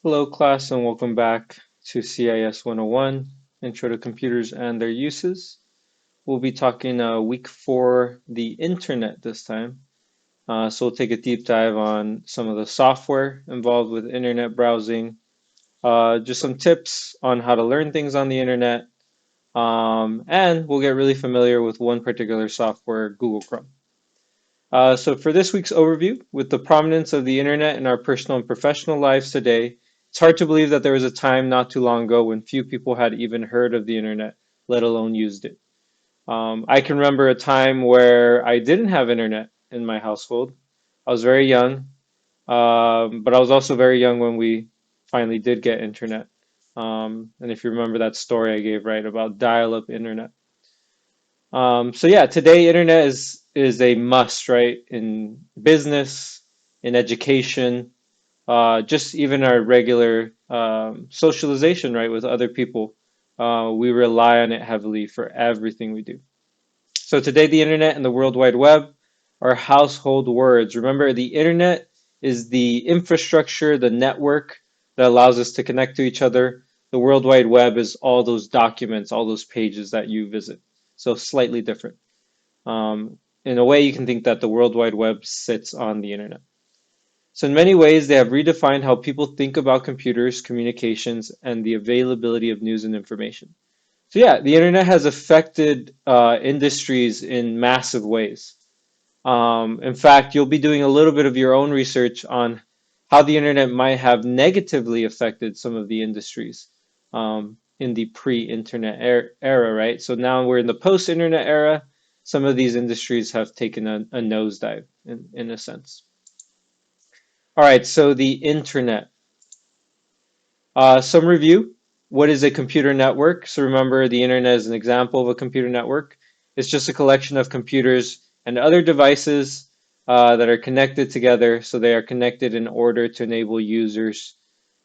Hello, class, and welcome back to CIS 101, Intro to Computers and Their Uses. We'll be talking week four, the internet this time. So we'll take a deep dive on some of the software involved with internet browsing, just some tips on how to learn things on the internet, and we'll get really familiar with one particular software, Google Chrome. So for this week's overview, with the prominence of the internet in our personal and professional lives today, it's hard to believe that there was a time not too long ago when few people had even heard of the internet, let alone used it. I can remember a time where I didn't have internet in my household. I was very young, but I was also very young when we finally did get internet. And if you remember that story I gave, right, about dial-up internet. So yeah, today internet is a must, right? In business, in education, just even our regular socialization, right, with other people. We rely on it heavily for everything we do. So today, the internet and the World Wide Web are household words. Remember, the internet is the infrastructure, the network that allows us to connect to each other. The World Wide Web is all those documents, all those pages that you visit. So slightly different. In a way, you can think that the World Wide Web sits on the internet. So in many ways, they have redefined how people think about computers, communications, and the availability of news and information. So yeah, the internet has affected industries in massive ways. In fact, you'll be doing a little bit of your own research on how the internet might have negatively affected some of the industries in the pre-internet era, right? So now we're in the post-internet era. Some of these industries have taken a nosedive in a sense. All right, so the internet. Some review. What is a computer network? So remember, the internet is an example of a computer network. It's just a collection of computers and other devices that are connected together. So they are connected in order to enable users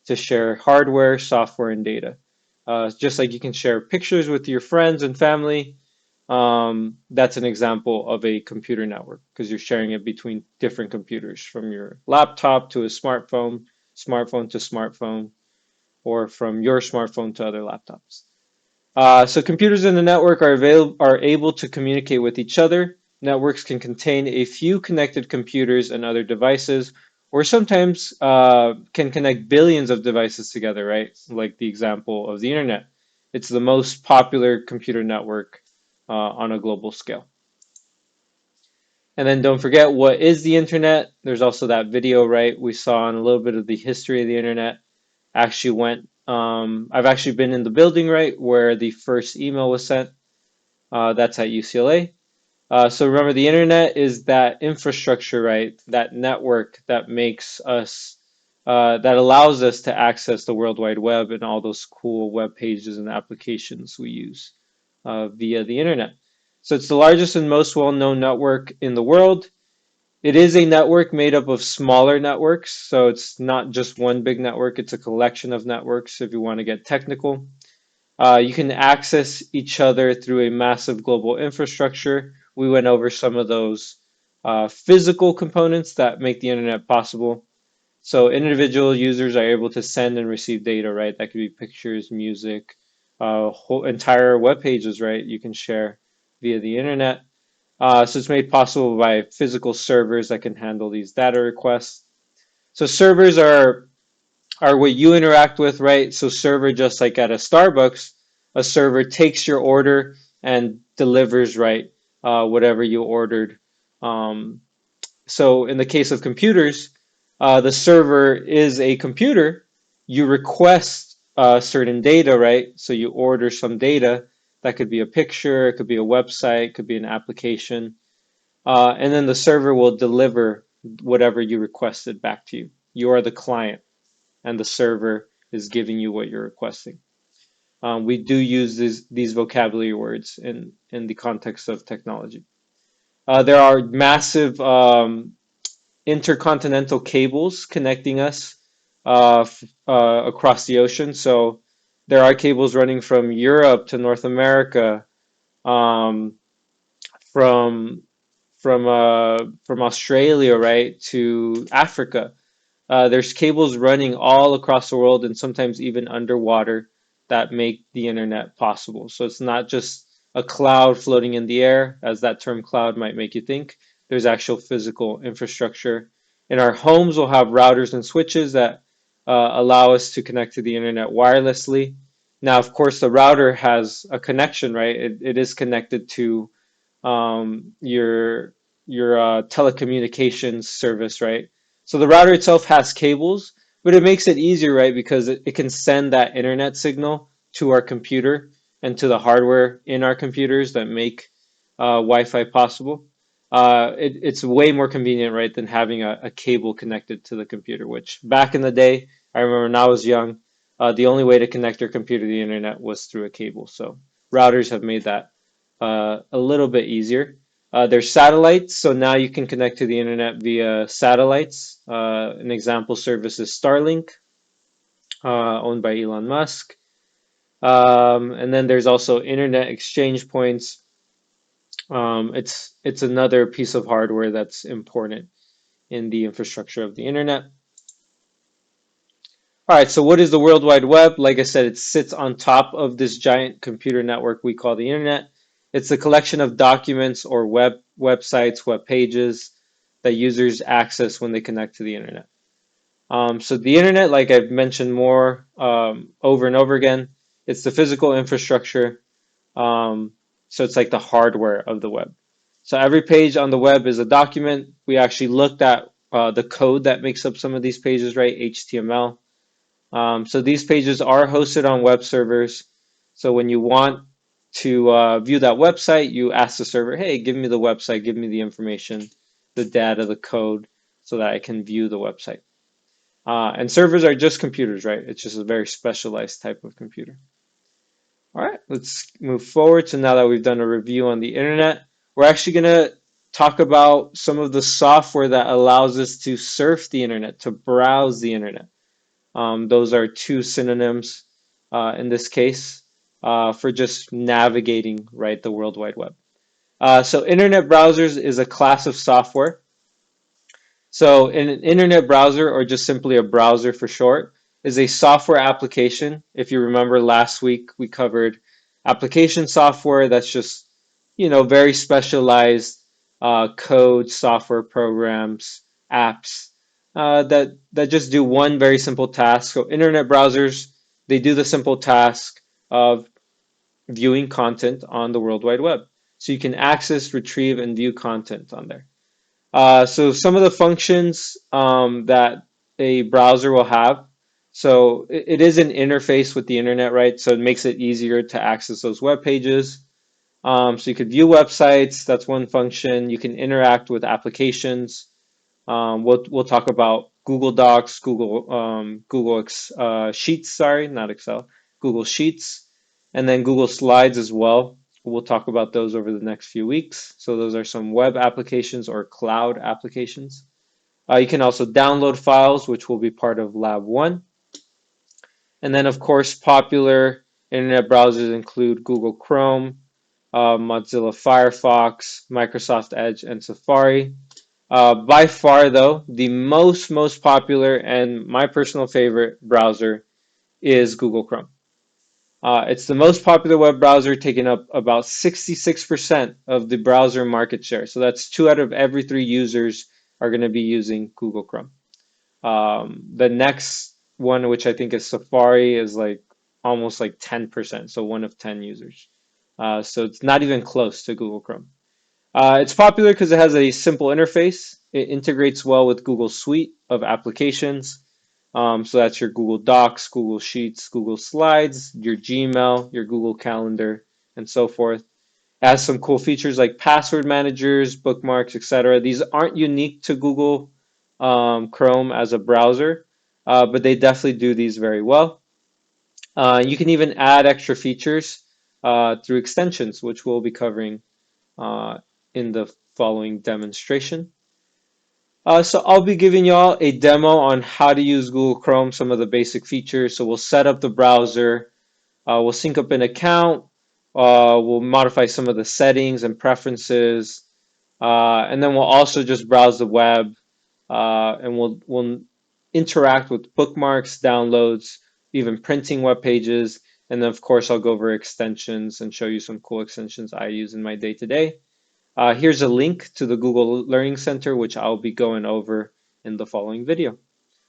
to share hardware, software, and data. Just like you can share pictures with your friends and family, that's an example of a computer network because you're sharing it between different computers from your laptop to a smartphone, smartphone to smartphone, or from your smartphone to other laptops. So computers in the network are able to communicate with each other. Networks can contain a few connected computers and other devices, or sometimes can connect billions of devices together, right? Like the example of the internet. It's the most popular computer network on a global scale. And then don't forget, what is the internet? There's also that video, right? We saw on a little bit of the history of the internet. Actually went, I've actually been in the building, right, where the first email was sent. That's at UCLA. So remember, the internet is that infrastructure, right? That network that makes us, that allows us to access the World Wide Web and all those cool web pages and applications we use via the internet. So it's the largest and most well-known network in the world. It is a network made up of smaller networks, so it's not just one big network, it's a collection of networks if you want to get technical. You can access each other through a massive global infrastructure. We went over some of those physical components that make the internet possible. So individual users are able to send and receive data, right? That could be pictures, music, whole entire web pages, right? You can share via the internet. So it's made possible by physical servers that can handle these data requests. So servers are what you interact with, right? So server, just like at a Starbucks, a server takes your order and delivers, right, whatever you ordered. Um, so in the case of computers, the server is a computer. You request certain data, right? So you order some data. That could be a picture, it could be a website, it could be an application. And then the server will deliver whatever you requested back to you. You are the client, and the server is giving you what you're requesting. We do use these vocabulary words in the context of technology. There are massive intercontinental cables connecting us across the ocean. So there are cables running from Europe to North America, um, from from Australia, right, to Africa. There's cables running all across the world and sometimes even underwater that make the internet possible. So it's not just a cloud floating in the air, as that term cloud might make you think. There's actual physical infrastructure. In our homes, we'll have routers and switches that allow us to connect to the internet wirelessly. Now, of course, the router has a connection, right? It is connected to your telecommunications service, right? So the router itself has cables, but it makes it easier, right? Because it can send that internet signal to our computer and to the hardware in our computers that make Wi-Fi possible. It's way more convenient, right, than having a cable connected to the computer, which back in the day, I remember when I was young, the only way to connect your computer to the internet was through a cable. So routers have made that a little bit easier. There's satellites, so now you can connect to the internet via satellites. An example service is Starlink, owned by Elon Musk. And then there's also internet exchange points. It's another piece of hardware that's important in the infrastructure of the internet. All right, so what is the World Wide Web? Like I said, it sits on top of this giant computer network we call the internet. It's a collection of documents or websites, web pages that users access when they connect to the internet. So the internet, like I've mentioned more over and over again, it's the physical infrastructure. Um, so it's like the hardware of the web. So every page on the web is a document. We actually looked at the code that makes up some of these pages, right? HTML. So these pages are hosted on web servers. So when you want to view that website, you ask the server, hey, give me the website, give me the information, the data, the code, so that I can view the website. And servers are just computers, right? It's just a very specialized type of computer. All right, let's move forward. So now that we've done a review on the internet, we're actually going to talk about some of the software that allows us to surf the internet, to browse the internet. Those are two synonyms in this case for just navigating, right, the World Wide Web. So internet browsers is a class of software. So an internet browser, or just simply a browser for short, is a software application. If you remember last week, we covered application software that's just, very specialized code, software programs, apps that just do one very simple task. So internet browsers, they do the simple task of viewing content on the World Wide Web. So you can access, retrieve, and view content on there. So some of the functions that a browser will have. So it is an interface with the internet, right? So it makes it easier to access those web pages. So you could view websites. That's one function. You can interact with applications. We'll talk about Google Docs, Google Sheets, sorry, not Excel, Google Sheets, and then Google Slides as well. We'll talk about those over the next few weeks. So those are some web applications or cloud applications. You can also download files, which will be part of Lab 1. And then, of course, popular internet browsers include Google Chrome, Mozilla Firefox, Microsoft Edge, and Safari. By far, though, the most popular and my personal favorite browser is Google Chrome. It's the most popular web browser, taking up about 66% of the browser market share. So that's 2 out of every 3 users are going to be using Google Chrome. The next one, which I think is Safari, is like almost like 10%, so 1 of 10 users. So it's not even close to Google Chrome. It's popular because it has a simple interface. It integrates well with Google Suite of applications. So that's your Google Docs, Google Sheets, Google Slides, your Gmail, your Google Calendar, and so forth. It has some cool features like password managers, bookmarks, etc. These aren't unique to Google Chrome as a browser, but they definitely do these very well. You can even add extra features through extensions, which we'll be covering in the following demonstration. So I'll be giving y'all a demo on how to use Google Chrome, some of the basic features. So we'll set up the browser, we'll sync up an account, we'll modify some of the settings and preferences, and then we'll also just browse the web, and we'll interact with bookmarks, downloads, even printing web pages. And then, of course, I'll go over extensions and show you some cool extensions I use in my day-to-day. Here's a link to the Google Learning Center, which I'll be going over in the following video.